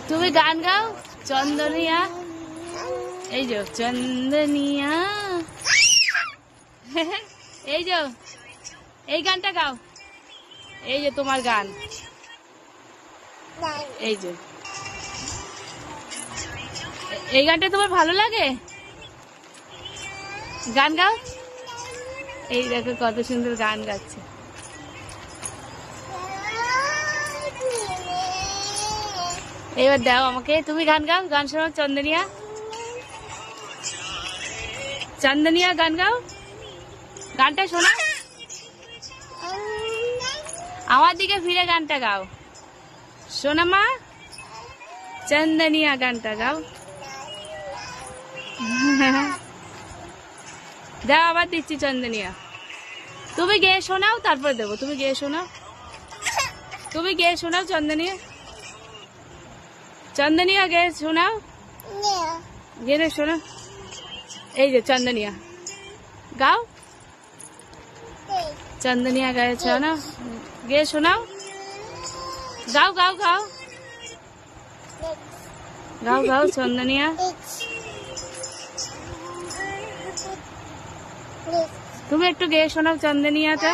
তুমি গান গাও চন্দনিয়া। এই যে চন্দনিয়া, এই যে এই গানটা গাও। এই যে তোমার গান, এই যে এই গানটা তোমার ভালো লাগে, গান গাও। এই দেখো কত সুন্দর গান গাচ্ছে। এবার দাও আমাকে, তুমি গান গাও, গান শোনাও চন্দনিয়া। চন্দনিয়া গান গাও, গানটা শোনাও। আমার দিকে ফিরে গানটা গাও শোনা মা। চন্দনিয়া গানটা গাও। দাও আবার দিচ্ছি চন্দনিয়া। তুমি গেয়ে শোনাও, তারপর দেবো। তুমি গেয়ে শোনাও, তুমি গেয়ে শোনাও চন্দনিয়া। চন্দনিয়া গেয়ে শোনাও, গেয়ে শোনাও। এই যে চন্দনিয়া গাও, চন্দনিয়া গায়ে শোনাও, গেয়ে শোনাও। গাও গাও গাও গাও গাও চন্দনিয়া। তুমি একটু গেয়ে শোনাও চন্দনিয়াটা।